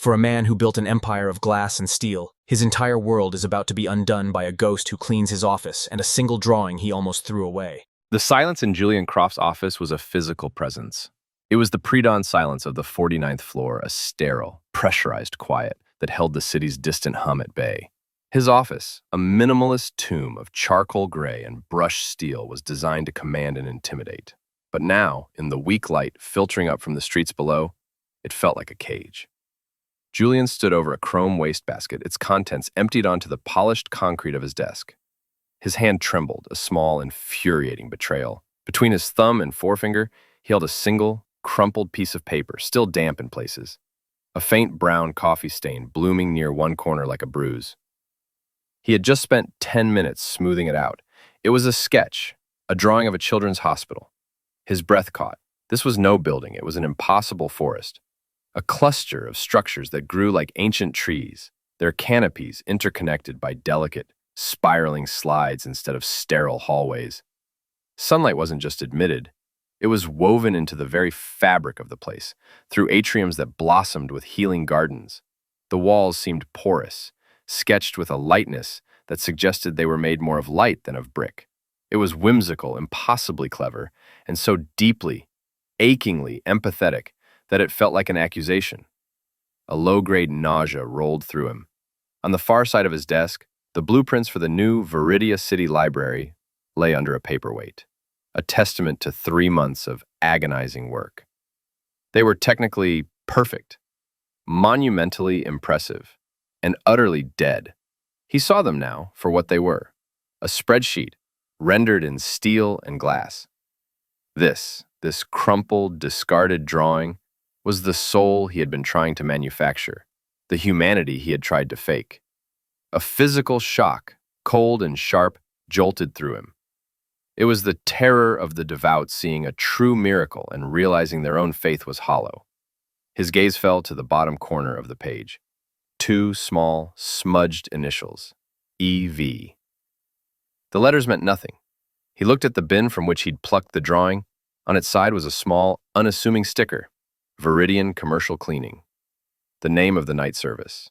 For a man who built an empire of glass and steel, his entire world is about to be undone by a ghost who cleans his office and a single drawing he almost threw away. The silence in Julian Croft's office was a physical presence. It was the pre-dawn silence of the 49th floor, a sterile, pressurized quiet that held the city's distant hum at bay. His office, a minimalist tomb of charcoal gray and brushed steel, was designed to command and intimidate. But now, in the weak light filtering up from the streets below, it felt like a cage. Julian stood over a chrome wastebasket, its contents emptied onto the polished concrete of his desk. His hand trembled, a small, infuriating betrayal. Between his thumb and forefinger, he held a single, crumpled piece of paper, still damp in places. A faint brown coffee stain blooming near one corner like a bruise. He had just spent 10 minutes smoothing it out. It was a sketch, a drawing of a children's hospital. His breath caught. This was no building, it was an impossible forest. A cluster of structures that grew like ancient trees, their canopies interconnected by delicate, spiraling slides instead of sterile hallways. Sunlight wasn't just admitted, it was woven into the very fabric of the place, through atriums that blossomed with healing gardens. The walls seemed porous, sketched with a lightness that suggested they were made more of light than of brick. It was whimsical, impossibly clever, and so deeply, achingly empathetic that it felt like an accusation. A low-grade nausea rolled through him. On the far side of his desk, the blueprints for the new Viridia City Library lay under a paperweight, a testament to 3 months of agonizing work. They were technically perfect, monumentally impressive, and utterly dead. He saw them now for what they were, a spreadsheet rendered in steel and glass. This crumpled, discarded drawing was the soul he had been trying to manufacture, the humanity he had tried to fake. A physical shock, cold and sharp, jolted through him. It was the terror of the devout seeing a true miracle and realizing their own faith was hollow. His gaze fell to the bottom corner of the page. 2 small, smudged initials, E.V. The letters meant nothing. He looked at the bin from which he'd plucked the drawing. On its side was a small, unassuming sticker, Viridian Commercial Cleaning, the name of the night service.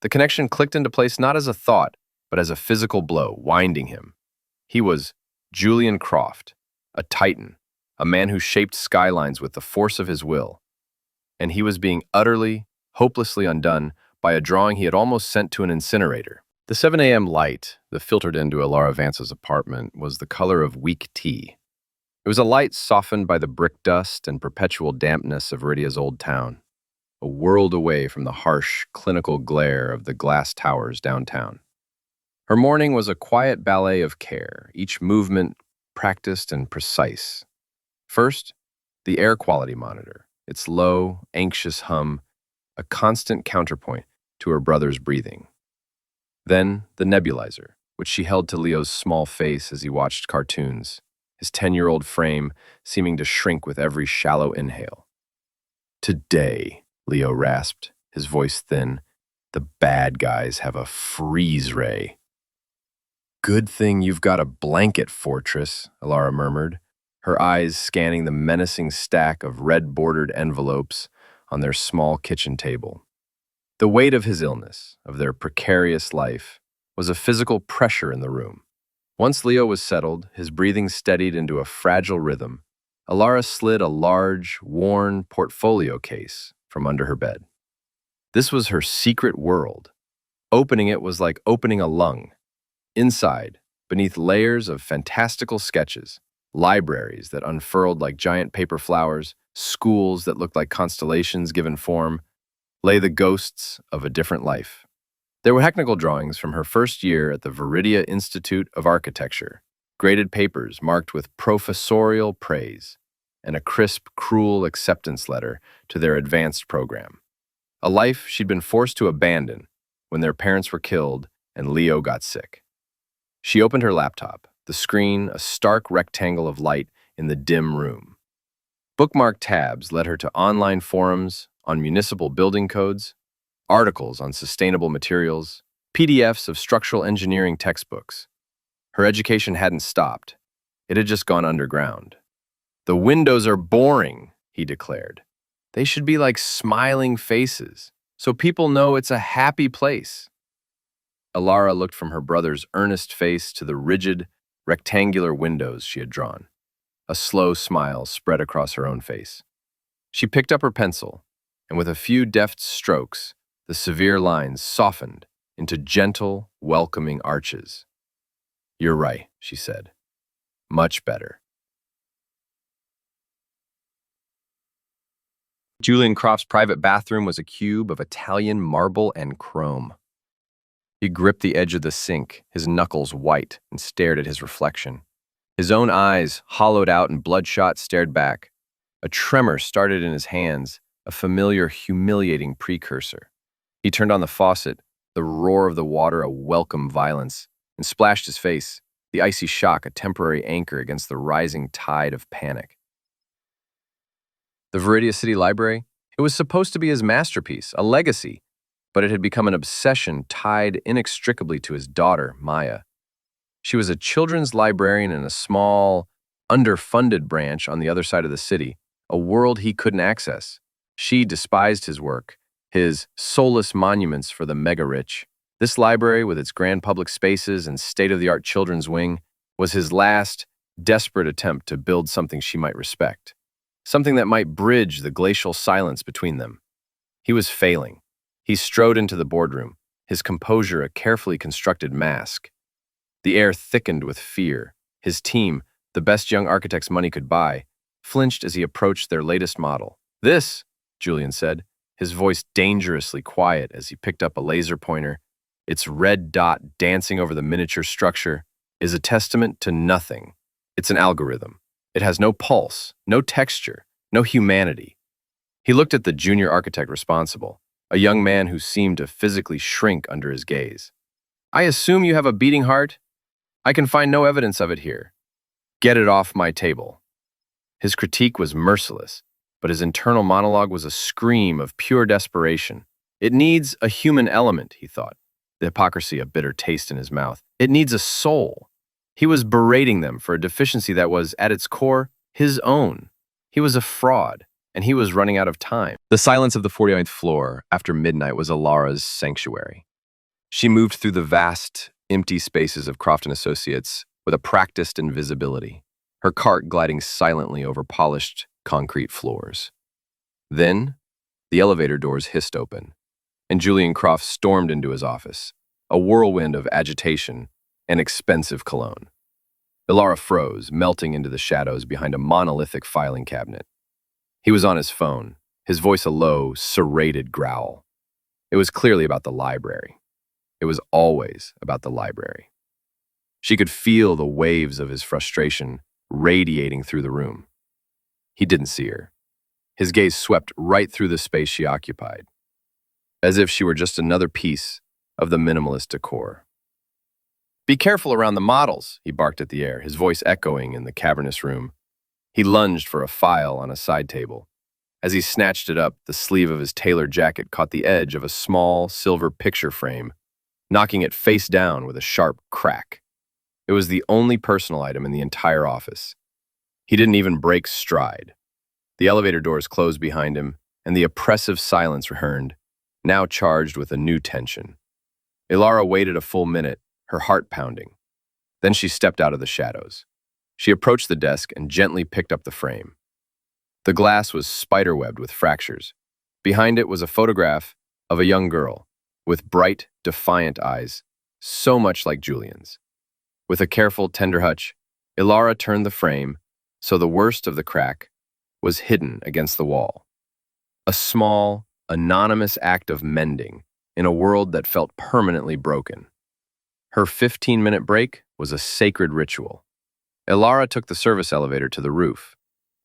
The connection clicked into place not as a thought, but as a physical blow, winding him. He was Julian Croft, a titan, a man who shaped skylines with the force of his will. And he was being utterly, hopelessly undone by a drawing he had almost sent to an incinerator. The 7 a.m. light that filtered into Elara Vance's apartment was the color of weak tea. It was a light softened by the brick dust and perpetual dampness of Viridia's old town, a world away from the harsh, clinical glare of the glass towers downtown. Her morning was a quiet ballet of care, each movement practiced and precise. First, the air quality monitor, its low, anxious hum, a constant counterpoint to her brother's breathing. Then, the nebulizer, which she held to Leo's small face as he watched cartoons, his 10-year-old frame seeming to shrink with every shallow inhale. "Today," Leo rasped, his voice thin, "the bad guys have a freeze ray." "Good thing you've got a blanket fortress," Elara murmured, her eyes scanning the menacing stack of red-bordered envelopes on their small kitchen table. The weight of his illness, of their precarious life, was a physical pressure in the room. Once Leo was settled, his breathing steadied into a fragile rhythm, Elara slid a large, worn portfolio case from under her bed. This was her secret world. Opening it was like opening a lung. Inside, beneath layers of fantastical sketches, libraries that unfurled like giant paper flowers, schools that looked like constellations given form, lay the ghosts of a different life. There were technical drawings from her first year at the Viridia Institute of Architecture, graded papers marked with professorial praise, and a crisp, cruel acceptance letter to their advanced program. A life she'd been forced to abandon when their parents were killed and Leo got sick. She opened her laptop, the screen a stark rectangle of light in the dim room. Bookmarked tabs led her to online forums on municipal building codes, articles on sustainable materials, PDFs of structural engineering textbooks. Her education hadn't stopped. It had just gone underground. "The windows are boring," he declared. "They should be like smiling faces. so people know it's a happy place. Elara looked from her brother's earnest face to the rigid, rectangular windows she had drawn. A slow smile spread across her own face. She picked up her pencil, and with a few deft strokes, the severe lines softened into gentle, welcoming arches. "You're right," she said. "Much better." Julian Croft's private bathroom was a cube of Italian marble and chrome. He gripped the edge of the sink, his knuckles white, and stared at his reflection. His own eyes, hollowed out and bloodshot, stared back. A tremor started in his hands, a familiar, humiliating precursor. He turned on the faucet, the roar of the water a welcome violence, and splashed his face, the icy shock a temporary anchor against the rising tide of panic. The Viridia City Library? It was supposed to be his masterpiece, a legacy, but it had become an obsession tied inextricably to his daughter, Maya. She was a children's librarian in a small, underfunded branch on the other side of the city, a world he couldn't access. She despised his work, his soulless monuments for the mega-rich. This library, with its grand public spaces and state-of-the-art children's wing, was his last, desperate attempt to build something she might respect, something that might bridge the glacial silence between them. He was failing. He strode into the boardroom, his composure a carefully constructed mask. The air thickened with fear. His team, the best young architects money could buy, flinched as he approached their latest model. "This," Julian said, his voice dangerously quiet as he picked up a laser pointer, its red dot dancing over the miniature structure, "is a testament to nothing. It's an algorithm. It has no pulse, no texture, no humanity." He looked at the junior architect responsible, a young man who seemed to physically shrink under his gaze. "I assume you have a beating heart? I can find no evidence of it here. Get it off my table." His critique was merciless, but his internal monologue was a scream of pure desperation. It needs a human element, he thought, the hypocrisy a bitter taste in his mouth. It needs a soul. He was berating them for a deficiency that was, at its core, his own. He was a fraud, and he was running out of time. The silence of the 49th floor after midnight was Elara's sanctuary. She moved through the vast, empty spaces of Croft & Associates with a practiced invisibility, her cart gliding silently over polished concrete floors. Then, the elevator doors hissed open, and Julian Croft stormed into his office, a whirlwind of agitation and expensive cologne. Elara froze, melting into the shadows behind a monolithic filing cabinet. He was on his phone, his voice a low, serrated growl. It was clearly about the library. It was always about the library. She could feel the waves of his frustration radiating through the room. He didn't see her. His gaze swept right through the space she occupied, as if she were just another piece of the minimalist decor. "Be careful around the models," he barked at the air, his voice echoing in the cavernous room. He lunged for a file on a side table. As he snatched it up, the sleeve of his tailored jacket caught the edge of a small silver picture frame, knocking it face down with a sharp crack. It was the only personal item in the entire office. He didn't even break stride. The elevator doors closed behind him, and the oppressive silence returned, now charged with a new tension. Elara waited a full minute, her heart pounding. Then she stepped out of the shadows. She approached the desk and gently picked up the frame. The glass was spiderwebbed with fractures. Behind it was a photograph of a young girl with bright, defiant eyes, so much like Julian's. With a careful, tender touch, Elara turned the frame so the worst of the crack was hidden against the wall. A small, anonymous act of mending in a world that felt permanently broken. Her 15-minute break was a sacred ritual. Elara took the service elevator to the roof.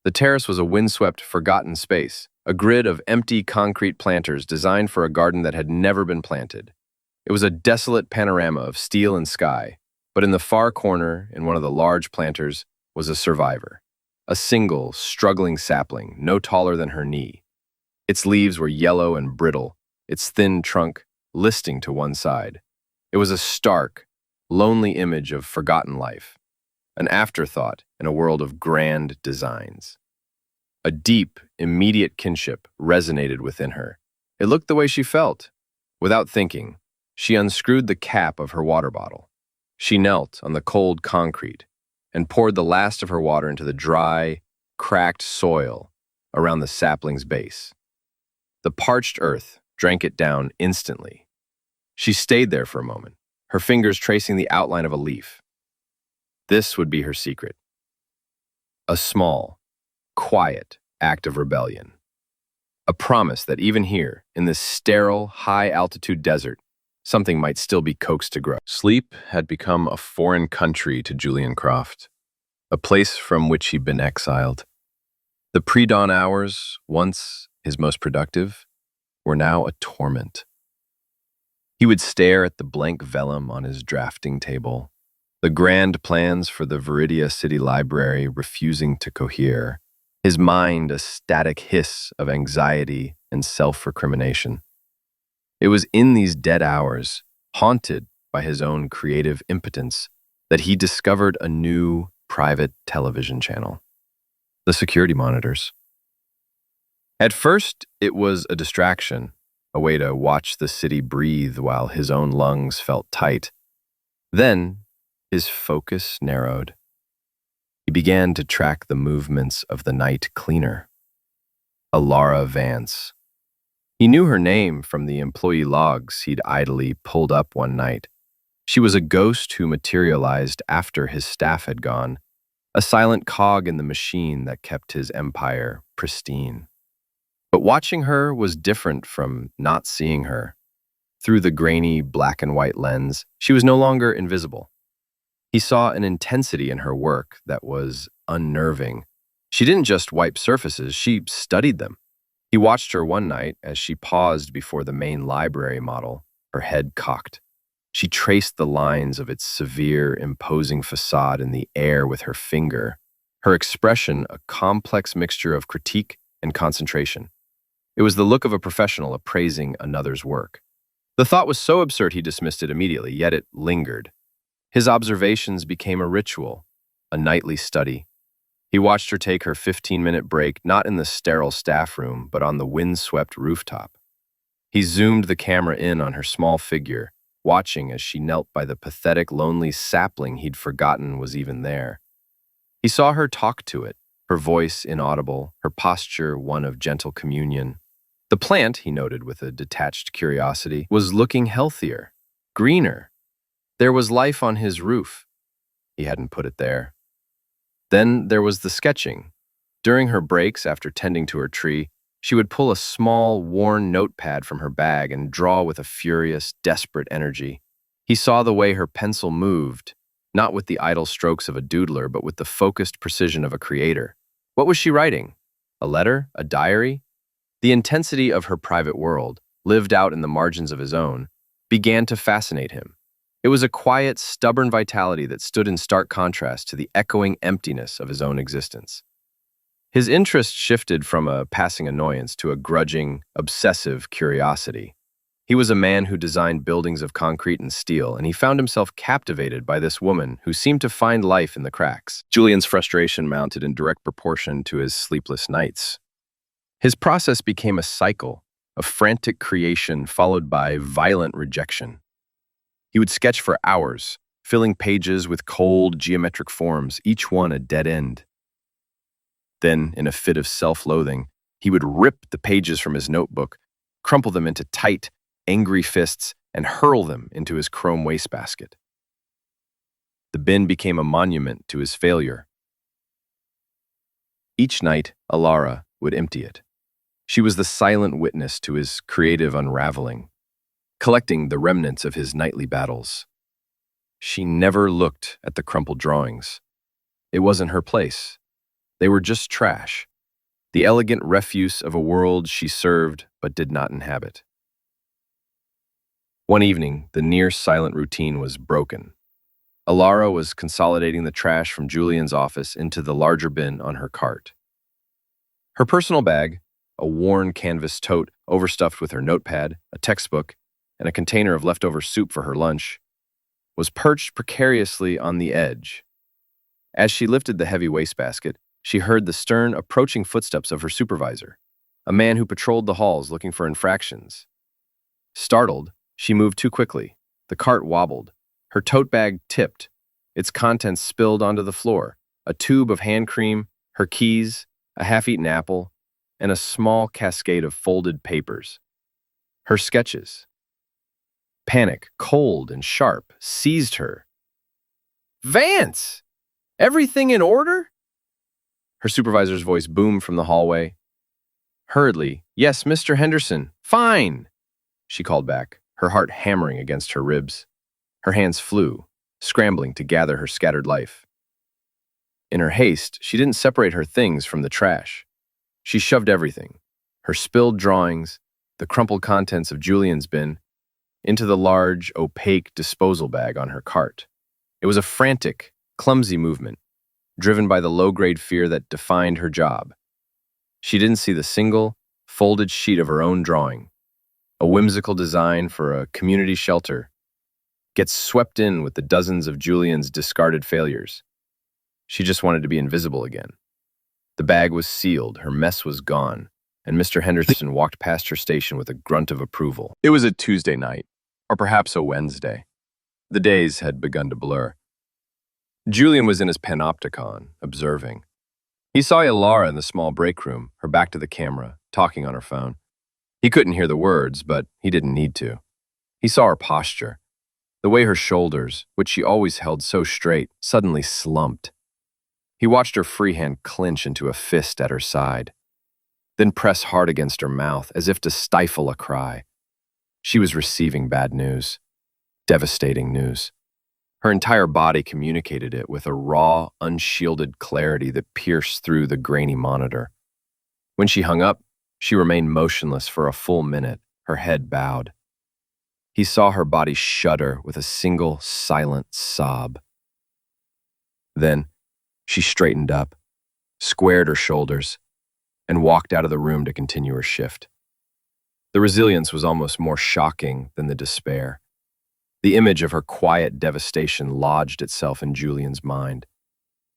The terrace was a windswept, forgotten space, a grid of empty concrete planters designed for a garden that had never been planted. It was a desolate panorama of steel and sky, but in the far corner, in one of the large planters, was a survivor. A single, struggling sapling, no taller than her knee. Its leaves were yellow and brittle, its thin trunk listing to one side. It was a stark, lonely image of forgotten life, an afterthought in a world of grand designs. A deep, immediate kinship resonated within her. It looked the way she felt. Without thinking, she unscrewed the cap of her water bottle. She knelt on the cold concrete and poured the last of her water into the dry, cracked soil around the sapling's base. The parched earth drank it down instantly. She stayed there for a moment, her fingers tracing the outline of a leaf. This would be her secret. A small, quiet act of rebellion. A promise that even here, in this sterile, high-altitude desert, something might still be coaxed to grow. Sleep had become a foreign country to Julian Croft, a place from which he'd been exiled. The pre-dawn hours, once his most productive, were now a torment. He would stare at the blank vellum on his drafting table, the grand plans for the Viridia City Library refusing to cohere, his mind a static hiss of anxiety and self-recrimination. It was in these dead hours, haunted by his own creative impotence, that he discovered a new private television channel, the security monitors. At first, it was a distraction, a way to watch the city breathe while his own lungs felt tight. Then, his focus narrowed. He began to track the movements of the night cleaner, Elara Vance. He knew her name from the employee logs he'd idly pulled up one night. She was a ghost who materialized after his staff had gone, a silent cog in the machine that kept his empire pristine. But watching her was different from not seeing her. Through the grainy black and white lens, she was no longer invisible. He saw an intensity in her work that was unnerving. She didn't just wipe surfaces, she studied them. He watched her one night as she paused before the main library model, her head cocked. She traced the lines of its severe, imposing facade in the air with her finger, her expression a complex mixture of critique and concentration. It was the look of a professional appraising another's work. The thought was so absurd he dismissed it immediately, yet it lingered. His observations became a ritual, a nightly study. He watched her take her 15-minute break, not in the sterile staff room, but on the windswept rooftop. He zoomed the camera in on her small figure, watching as she knelt by the pathetic, lonely sapling he'd forgotten was even there. He saw her talk to it, her voice inaudible, her posture one of gentle communion. The plant, he noted with a detached curiosity, was looking healthier, greener. There was life on his roof. He hadn't put it there. Then there was the sketching. During her breaks after tending to her tree, she would pull a small, worn notepad from her bag and draw with a furious, desperate energy. He saw the way her pencil moved, not with the idle strokes of a doodler, but with the focused precision of a creator. What was she writing? A letter? A diary? The intensity of her private world, lived out in the margins of his own, began to fascinate him. It was a quiet, stubborn vitality that stood in stark contrast to the echoing emptiness of his own existence. His interest shifted from a passing annoyance to a grudging, obsessive curiosity. He was a man who designed buildings of concrete and steel, and he found himself captivated by this woman who seemed to find life in the cracks. Julian's frustration mounted in direct proportion to his sleepless nights. His process became a cycle of frantic creation followed by violent rejection. He would sketch for hours, filling pages with cold, geometric forms, each one a dead end. Then, in a fit of self-loathing, he would rip the pages from his notebook, crumple them into tight, angry fists, and hurl them into his chrome wastebasket. The bin became a monument to his failure. Each night, Elara would empty it. She was the silent witness to his creative unraveling, collecting the remnants of his nightly battles. She never looked at the crumpled drawings. It wasn't her place. They were just trash, the elegant refuse of a world she served but did not inhabit. One evening, the near-silent routine was broken. Elara was consolidating the trash from Julian's office into the larger bin on her cart. Her personal bag, a worn canvas tote overstuffed with her notepad, a textbook, and a container of leftover soup for her lunch, was perched precariously on the edge. As she lifted the heavy wastebasket, she heard the stern, approaching footsteps of her supervisor. a man who patrolled the halls looking for infractions. Startled, she moved too quickly. The cart wobbled. Her tote bag tipped. Its contents spilled onto the floor. A tube of hand cream, her keys, a half-eaten apple, and a small cascade of folded papers. Her sketches. Panic, cold and sharp, seized her. "Vance! Everything in order?" Her supervisor's voice boomed from the hallway. Hurriedly, "Yes, Mr. Henderson. Fine," she called back, her heart hammering against her ribs. Her hands flew, scrambling to gather her scattered life. In her haste, she didn't separate her things from the trash. She shoved everything, her spilled drawings, the crumpled contents of Julian's bin, into the large, opaque disposal bag on her cart. It was a frantic, clumsy movement, driven by the low-grade fear that defined her job. She didn't see the single, folded sheet of her own drawing, a whimsical design for a community shelter, gets swept in with the dozens of Julian's discarded failures. She just wanted to be invisible again. The bag was sealed, her mess was gone, and Mr. Henderson walked past her station with a grunt of approval. It was a Tuesday night, or perhaps a Wednesday. The days had begun to blur. Julian was in his panopticon, observing. He saw Elara in the small break room, her back to the camera, talking on her phone. He couldn't hear the words, but he didn't need to. He saw her posture, the way her shoulders, which she always held so straight, suddenly slumped. He watched her free hand clench into a fist at her side, then press hard against her mouth as if to stifle a cry. She was receiving bad news, devastating news. Her entire body communicated it with a raw, unshielded clarity that pierced through the grainy monitor. When she hung up, she remained motionless for a full minute, her head bowed. He saw her body shudder with a single, silent sob. Then, she straightened up, squared her shoulders, and walked out of the room to continue her shift. The resilience was almost more shocking than the despair. The image of her quiet devastation lodged itself in Julian's mind.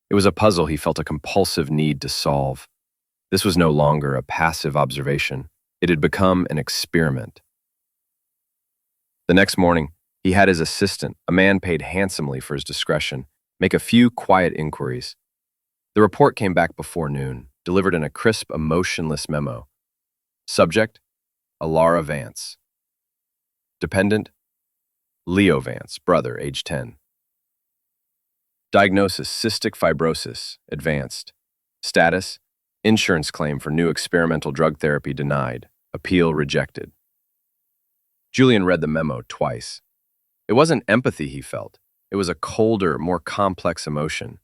It was a puzzle he felt a compulsive need to solve. This was no longer a passive observation. It had become an experiment. The next morning, he had his assistant, a man paid handsomely for his discretion, make a few quiet inquiries. The report came back before noon, delivered in a crisp, emotionless memo. Subject, Elara Vance. Dependent, Leo Vance, brother, age 10. Diagnosis, cystic fibrosis, advanced. Status, insurance claim for new experimental drug therapy denied. Appeal rejected. Julian read the memo twice. It wasn't empathy he felt. It was a colder, more complex emotion.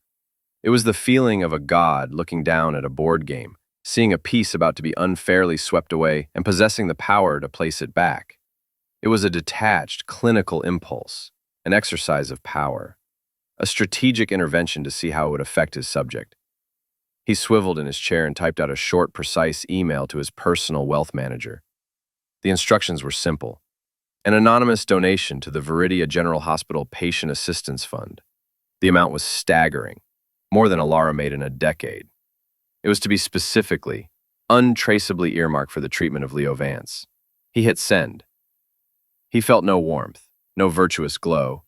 It was the feeling of a god looking down at a board game, seeing a piece about to be unfairly swept away and possessing the power to place it back. It was a detached, clinical impulse, an exercise of power, a strategic intervention to see how it would affect his subject. He swiveled in his chair and typed out a short, precise email to his personal wealth manager. The instructions were simple. An anonymous donation to the Viridia General Hospital Patient Assistance Fund. The amount was staggering, more than Elara made in a decade. It was to be specifically, untraceably earmarked for the treatment of Leo Vance. He hit send. He felt no warmth, no virtuous glow.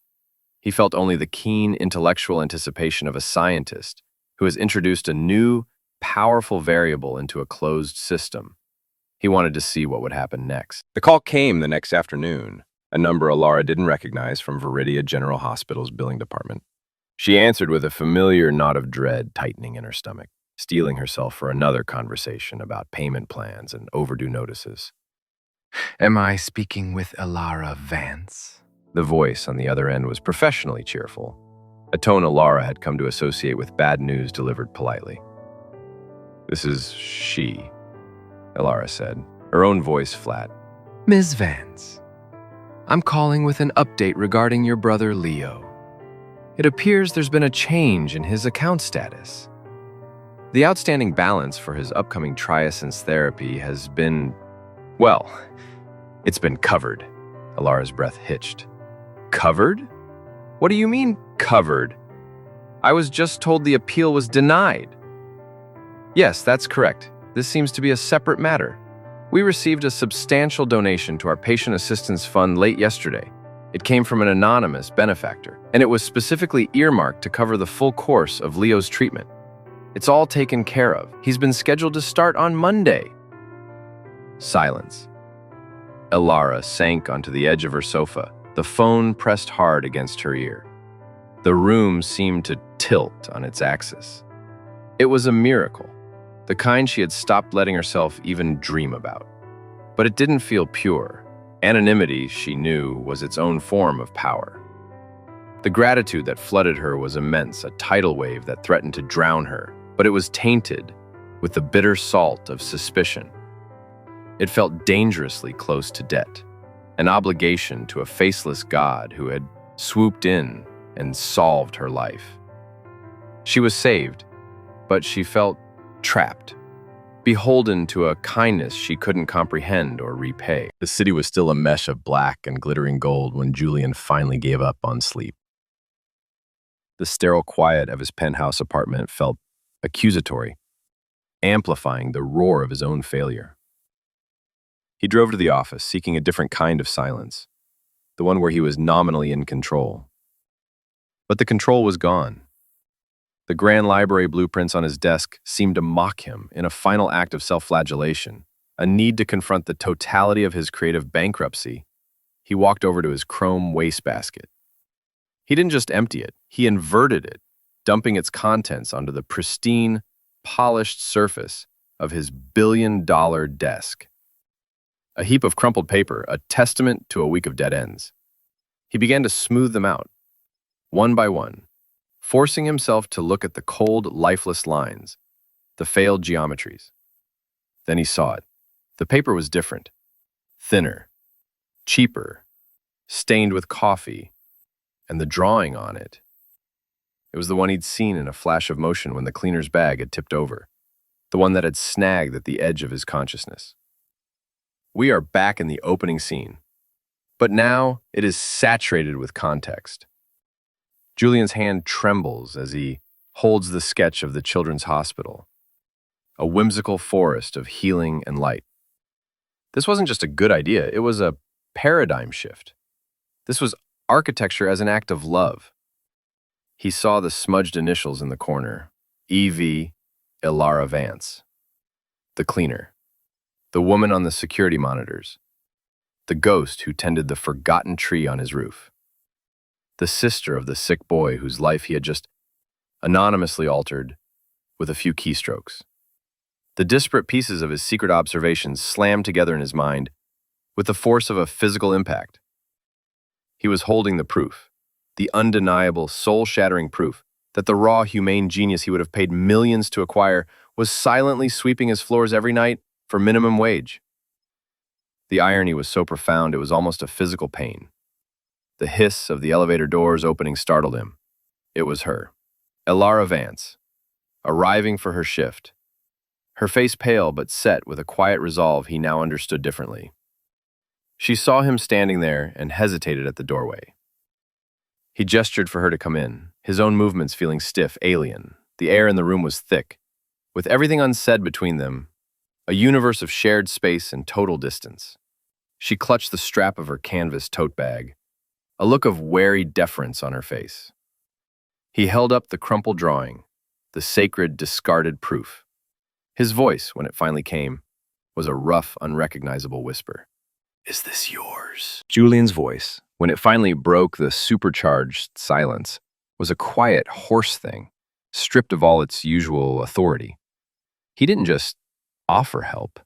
He felt only the keen intellectual anticipation of a scientist who has introduced a new, powerful variable into a closed system. He wanted to see what would happen next. The call came the next afternoon, a number Elara didn't recognize from Viridia General Hospital's billing department. She answered with a familiar knot of dread tightening in her stomach, steeling herself for another conversation about payment plans and overdue notices. "Am I speaking with Elara Vance?" The voice on the other end was professionally cheerful, a tone Elara had come to associate with bad news delivered politely. "This is she," Elara said, her own voice flat. "Ms. Vance, I'm calling with an update regarding your brother Leo. It appears there's been a change in his account status. The outstanding balance for his upcoming triessence therapy has been, well, it's been covered." Elara's breath hitched. "Covered? What do you mean, covered? I was just told the appeal was denied." "Yes, that's correct. This seems to be a separate matter. We received a substantial donation to our patient assistance fund late yesterday. It came from an anonymous benefactor, and it was specifically earmarked to cover the full course of Leo's treatment. It's all taken care of. He's been scheduled to start on Monday. Silence. Elara sank onto the edge of her sofa, the phone pressed hard against her ear. The room seemed to tilt on its axis. It was a miracle, the kind she had stopped letting herself even dream about. But it didn't feel pure. Anonymity, she knew, was its own form of power. The gratitude that flooded her was immense, a tidal wave that threatened to drown her, but it was tainted with the bitter salt of suspicion. It felt dangerously close to debt, an obligation to a faceless God who had swooped in and solved her life. She was saved, but she felt trapped, beholden to a kindness she couldn't comprehend or repay. The city was still a mesh of black and glittering gold when Julian finally gave up on sleep. The sterile quiet of his penthouse apartment felt accusatory, amplifying the roar of his own failure. He drove to the office, seeking a different kind of silence, the one where he was nominally in control. But the control was gone. The grand library blueprints on his desk seemed to mock him in a final act of self-flagellation, a need to confront the totality of his creative bankruptcy. He walked over to his chrome wastebasket. He didn't just empty it, he inverted it, dumping its contents onto the pristine, polished surface of his billion-dollar desk. A heap of crumpled paper, a testament to a week of dead ends. He began to smooth them out, one by one, forcing himself to look at the cold, lifeless lines, the failed geometries. Then he saw it. The paper was different, thinner, cheaper, stained with coffee, and the drawing on it. It was the one he'd seen in a flash of motion when the cleaner's bag had tipped over, the one that had snagged at the edge of his consciousness. We are back in the opening scene, but now it is saturated with context. Julian's hand trembles as he holds the sketch of the children's hospital, a whimsical forest of healing and light. This wasn't just a good idea, it was a paradigm shift. This was architecture as an act of love. He saw the smudged initials in the corner, E.V. Elara Vance. The cleaner. The woman on the security monitors. The ghost who tended the forgotten tree on his roof. The sister of the sick boy whose life he had just anonymously altered with a few keystrokes. The disparate pieces of his secret observations slammed together in his mind with the force of a physical impact. He was holding the proof, the undeniable, soul-shattering proof that the raw, humane genius he would have paid millions to acquire was silently sweeping his floors every night for minimum wage. The irony was so profound it was almost a physical pain. The hiss of the elevator doors opening startled him. It was her, Elara Vance, arriving for her shift. Her face pale but set with a quiet resolve he now understood differently. She saw him standing there and hesitated at the doorway. He gestured for her to come in, his own movements feeling stiff, alien. The air in the room was thick. With everything unsaid between them, a universe of shared space and total distance. She clutched the strap of her canvas tote bag, a look of wary deference on her face. He held up the crumpled drawing, the sacred, discarded proof. His voice, when it finally came, was a rough, unrecognizable whisper. "Is this yours?" Julian's voice, when it finally broke the supercharged silence, was a quiet, hoarse thing, stripped of all its usual authority. He didn't just offer help.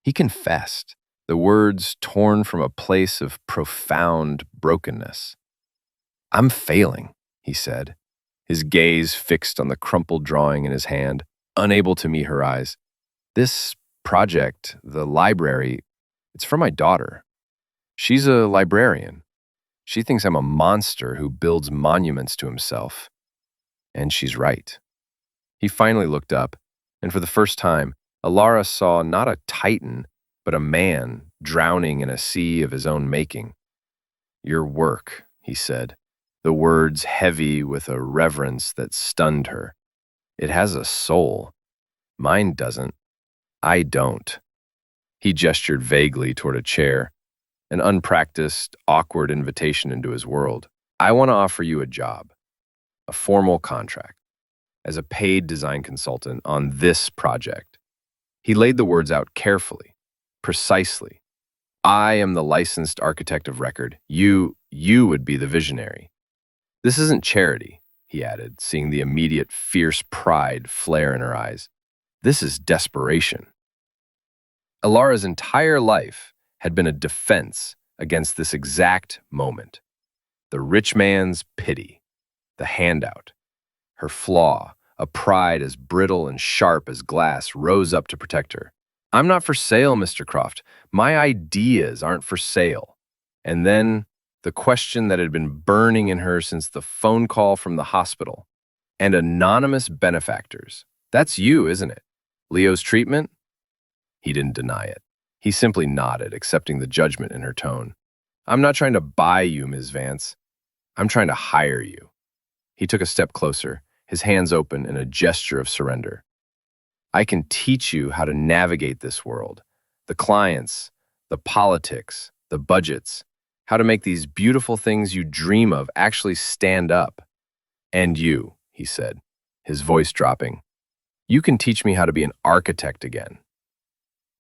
He confessed, the words torn from a place of profound brokenness. "I'm failing," he said, his gaze fixed on the crumpled drawing in his hand, unable to meet her eyes. "This project, the library, it's for my daughter. She's a librarian. She thinks I'm a monster who builds monuments to himself. And she's right." He finally looked up, and for the first time, Elara saw not a titan, but a man drowning in a sea of his own making. "Your work," he said, the words heavy with a reverence that stunned her. "It has a soul. Mine doesn't. I don't." He gestured vaguely toward a chair, an unpracticed, awkward invitation into his world. I want to offer you a job, a formal contract, as a paid design consultant on this project. He laid the words out carefully, precisely. I am the licensed architect of record. You would be the visionary. This isn't charity, he added, seeing the immediate fierce pride flare in her eyes. This is desperation. Elara's entire life had been a defense against this exact moment. The rich man's pity, the handout, her flaw, a pride as brittle and sharp as glass, rose up to protect her. I'm not for sale, Mr. Croft. My ideas aren't for sale. And then the question that had been burning in her since the phone call from the hospital. And anonymous benefactors. That's you, isn't it? Leo's treatment? He didn't deny it. He simply nodded, accepting the judgment in her tone. I'm not trying to buy you, Ms. Vance. I'm trying to hire you. He took a step closer, his hands open in a gesture of surrender. I can teach you how to navigate this world, the clients, the politics, the budgets, how to make these beautiful things you dream of actually stand up. And you, he said, his voice dropping, you can teach me how to be an architect again.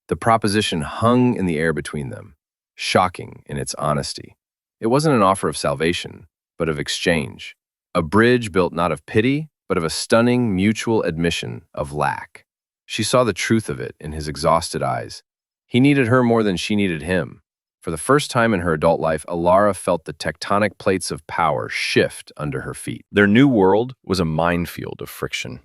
The proposition hung in the air between them, shocking in its honesty. It wasn't an offer of salvation, but of exchange. A bridge built not of pity, but of a stunning mutual admission of lack. She saw the truth of it in his exhausted eyes. He needed her more than she needed him. For the first time in her adult life, Elara felt the tectonic plates of power shift under her feet. Their new world was a minefield of friction.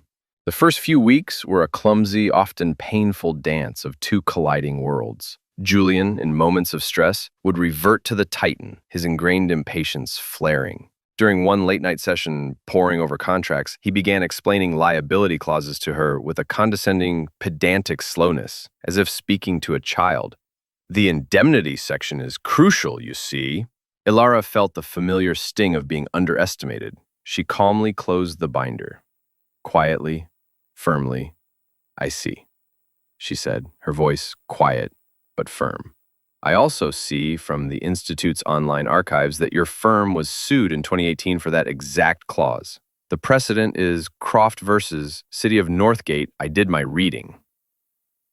The first few weeks were a clumsy, often painful dance of two colliding worlds. Julian, in moments of stress, would revert to the Titan, his ingrained impatience flaring. During one late-night session poring over contracts, he began explaining liability clauses to her with a condescending, pedantic slowness, as if speaking to a child. The indemnity section is crucial, you see. Elara felt the familiar sting of being underestimated. She calmly closed the binder. Quietly, firmly, I see, she said, her voice quiet but firm. I also see from the Institute's online archives that your firm was sued in 2018 for that exact clause. The precedent is Croft versus City of Northgate. I did my reading.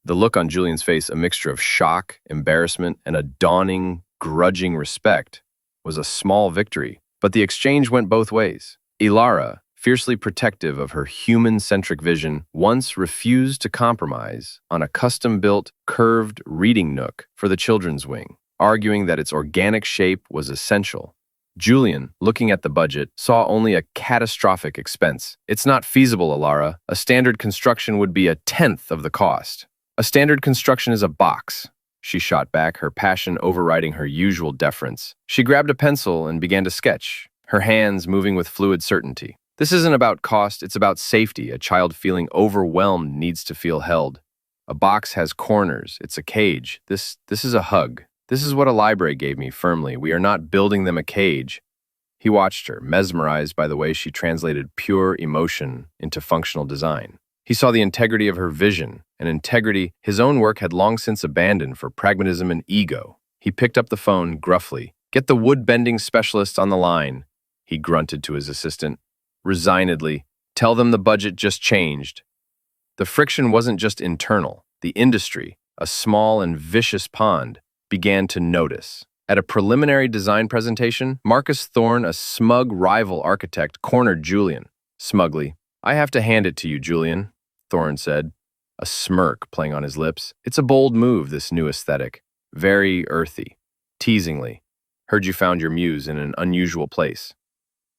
The look on Julian's face, a mixture of shock, embarrassment, and a dawning, grudging respect, was a small victory, but the exchange went both ways. Elara, fiercely protective of her human-centric vision, once refused to compromise on a custom-built, curved reading nook for the children's wing, arguing that its organic shape was essential. Julian, looking at the budget, saw only a catastrophic expense. It's not feasible, Elara. A standard construction would be 1/10 of the cost. A standard construction is a box. She shot back, her passion overriding her usual deference. She grabbed a pencil and began to sketch, her hands moving with fluid certainty. This isn't about cost, it's about safety. A child feeling overwhelmed needs to feel held. A box has corners, it's a cage. This is a hug. This is what a library gave me firmly. We are not building them a cage. He watched her, mesmerized by the way she translated pure emotion into functional design. He saw the integrity of her vision, an integrity his own work had long since abandoned for pragmatism and ego. He picked up the phone gruffly. Get the wood-bending specialist on the line, he grunted to his assistant. Resignedly, tell them the budget just changed. The friction wasn't just internal. The industry, a small and vicious pond, began to notice. At a preliminary design presentation, Marcus Thorne, a smug rival architect, cornered Julian. Smugly, I have to hand it to you, Julian, Thorne said, a smirk playing on his lips. It's a bold move, this new aesthetic. Very earthy. Teasingly, heard you found your muse in an unusual place.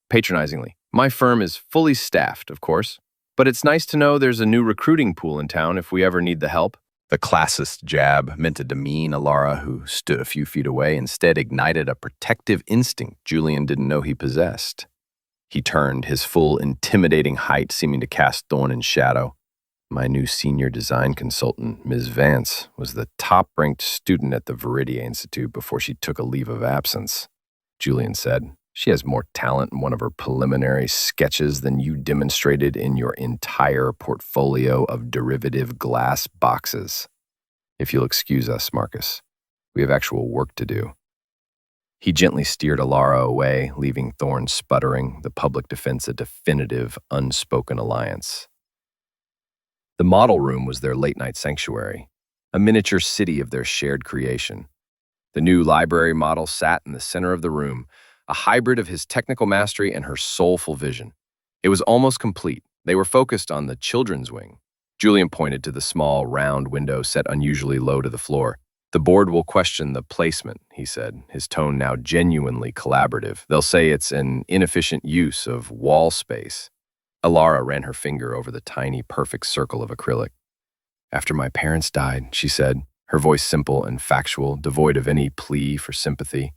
Patronizingly, my firm is fully staffed, of course, but it's nice to know there's a new recruiting pool in town if we ever need the help. The classist jab meant to demean Elara, who stood a few feet away, instead ignited a protective instinct Julian didn't know he possessed. He turned, his full, intimidating height seeming to cast Thorne in shadow. My new senior design consultant, Ms. Vance, was the top-ranked student at the Viridia Institute before she took a leave of absence, Julian said. She has more talent in one of her preliminary sketches than you demonstrated in your entire portfolio of derivative glass boxes. If you'll excuse us, Marcus, we have actual work to do. He gently steered Elara away, leaving Thorne sputtering, the public defense a definitive, unspoken alliance. The model room was their late-night sanctuary, a miniature city of their shared creation. The new library model sat in the center of the room, a hybrid of his technical mastery and her soulful vision. It was almost complete. They were focused on the children's wing. Julian pointed to the small, round window set unusually low to the floor. The board will question the placement, he said, his tone now genuinely collaborative. They'll say it's an inefficient use of wall space. Elara ran her finger over the tiny, perfect circle of acrylic. After my parents died, she said, her voice simple and factual, devoid of any plea for sympathy.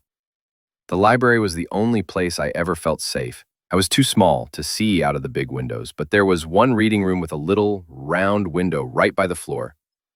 The library was the only place I ever felt safe. I was too small to see out of the big windows, but there was one reading room with a little, round window right by the floor.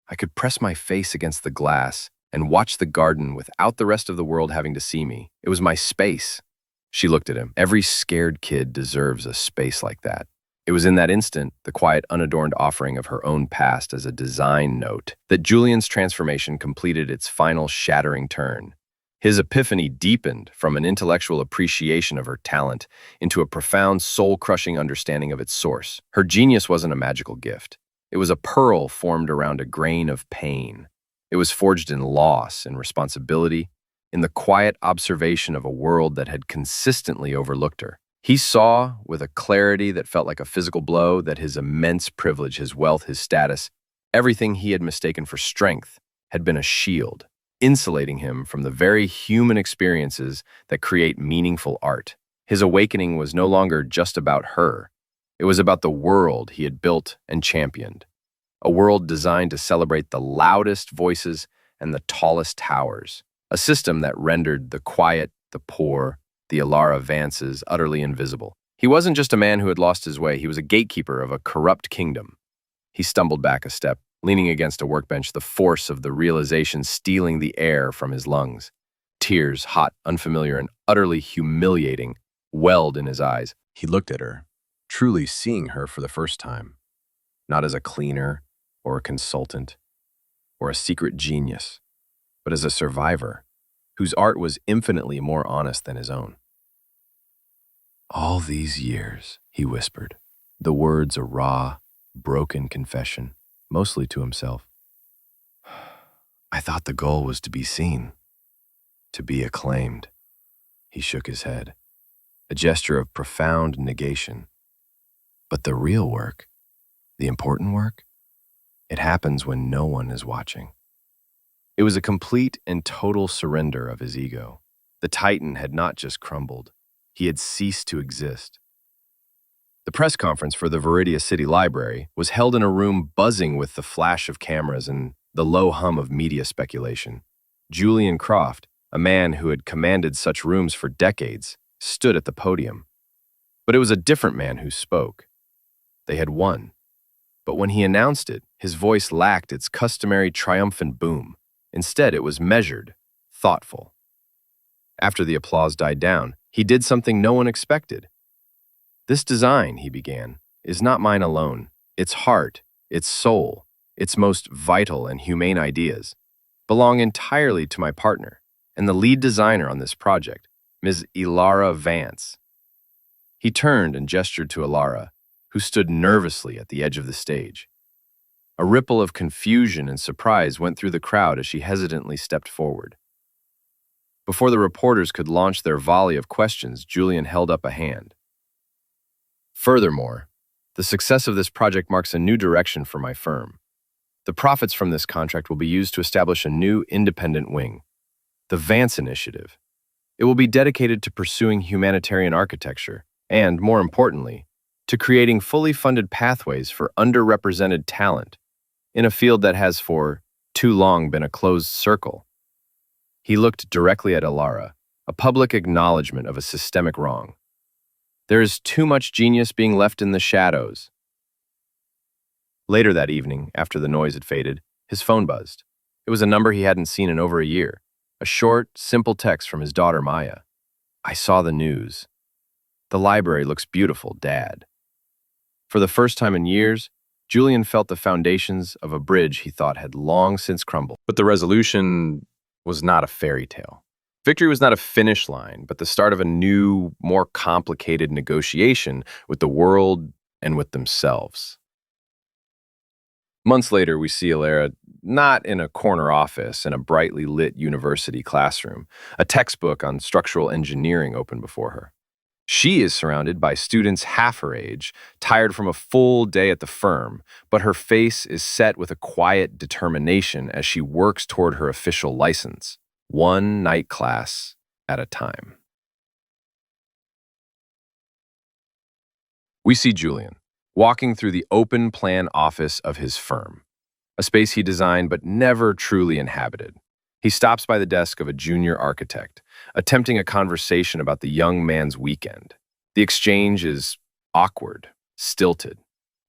I could press my face against the glass and watch the garden without the rest of the world having to see me. It was my space. She looked at him. Every scared kid deserves a space like that. It was in that instant, the quiet, unadorned offering of her own past as a design note, that Julian's transformation completed its final shattering turn. His epiphany deepened from an intellectual appreciation of her talent into a profound, soul-crushing understanding of its source. Her genius wasn't a magical gift. It was a pearl formed around a grain of pain. It was forged in loss and responsibility, in the quiet observation of a world that had consistently overlooked her. He saw, with a clarity that felt like a physical blow, that his immense privilege, his wealth, his status, everything he had mistaken for strength, had been a shield, insulating him from the very human experiences that create meaningful art. His awakening was no longer just about her. It was about the world he had built and championed, a world designed to celebrate the loudest voices and the tallest towers, a system that rendered the quiet, the poor, the Elara Vances utterly invisible. He wasn't just a man who had lost his way, he was a gatekeeper of a corrupt kingdom. He stumbled back a step, leaning against a workbench, the force of the realization stealing the air from his lungs. Tears, hot, unfamiliar, and utterly humiliating, welled in his eyes. He looked at her, truly seeing her for the first time, not as a cleaner or a consultant or a secret genius, but as a survivor whose art was infinitely more honest than his own. All these years, he whispered, the words a raw, broken confession, mostly to himself. I thought the goal was to be seen, to be acclaimed. He shook his head, a gesture of profound negation. But the real work, the important work, it happens when no one is watching. It was a complete and total surrender of his ego. The Titan had not just crumbled, he had ceased to exist. The press conference for the Viridia City Library was held in a room buzzing with the flash of cameras and the low hum of media speculation. Julian Croft, a man who had commanded such rooms for decades, stood at the podium. But it was a different man who spoke. They had won. But when he announced it, his voice lacked its customary triumphant boom. Instead, it was measured, thoughtful. After the applause died down, he did something no one expected. This design, he began, is not mine alone. Its heart, its soul, its most vital and humane ideas belong entirely to my partner and the lead designer on this project, Ms. Elara Vance. He turned and gestured to Elara, who stood nervously at the edge of the stage. A ripple of confusion and surprise went through the crowd as she hesitantly stepped forward. Before the reporters could launch their volley of questions, Julian held up a hand. Furthermore, the success of this project marks a new direction for my firm. The profits from this contract will be used to establish a new independent wing, the Vance Initiative. It will be dedicated to pursuing humanitarian architecture and, more importantly, to creating fully funded pathways for underrepresented talent in a field that has for too long been a closed circle. He looked directly at Elara, a public acknowledgement of a systemic wrong. There is too much genius being left in the shadows. Later that evening, after the noise had faded, his phone buzzed. It was a number he hadn't seen in over a year, a short, simple text from his daughter Maya. I saw the news. The library looks beautiful, Dad. For the first time in years, Julian felt the foundations of a bridge he thought had long since crumbled. But the resolution was not a fairy tale. Victory was not a finish line, but the start of a new, more complicated negotiation with the world and with themselves. Months later, we see Elara not in a corner office in a brightly lit university classroom, a textbook on structural engineering open before her. She is surrounded by students half her age, tired from a full day at the firm, but her face is set with a quiet determination as she works toward her official license, one night class at a time. We see Julian walking through the open plan office of his firm, a space he designed but never truly inhabited. He stops by the desk of a junior architect, attempting a conversation about the young man's weekend. The exchange is awkward, stilted.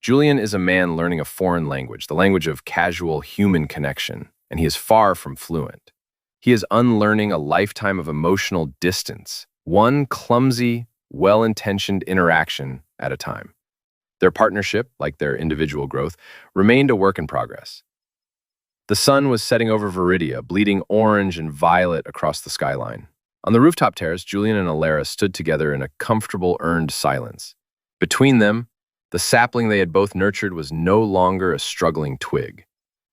Julian is a man learning a foreign language, the language of casual human connection, and he is far from fluent. He is unlearning a lifetime of emotional distance, one clumsy, well-intentioned interaction at a time. Their partnership, like their individual growth, remained a work in progress. The sun was setting over Viridia, bleeding orange and violet across the skyline. On the rooftop terrace, Julian and Elara stood together in a comfortable, earned silence. Between them, the sapling they had both nurtured was no longer a struggling twig.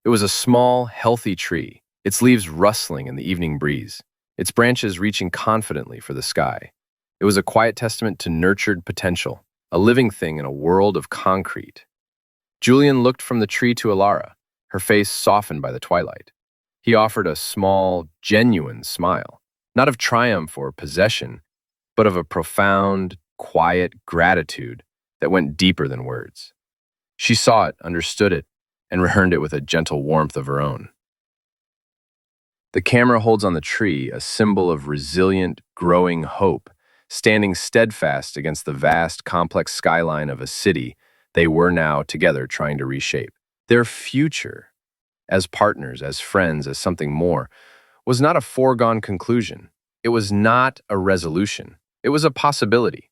It was a small, healthy tree, its leaves rustling in the evening breeze, its branches reaching confidently for the sky. It was a quiet testament to nurtured potential, a living thing in a world of concrete. Julian looked from the tree to Elara, her face softened by the twilight. He offered a small, genuine smile, not of triumph or possession, but of a profound, quiet gratitude that went deeper than words. She saw it, understood it, and returned it with a gentle warmth of her own. The camera holds on the tree a symbol of resilient, growing hope, standing steadfast against the vast, complex skyline of a city they were now together trying to reshape. Their future, as partners, as friends, as something more, was not a foregone conclusion. It was not a resolution. It was a possibility.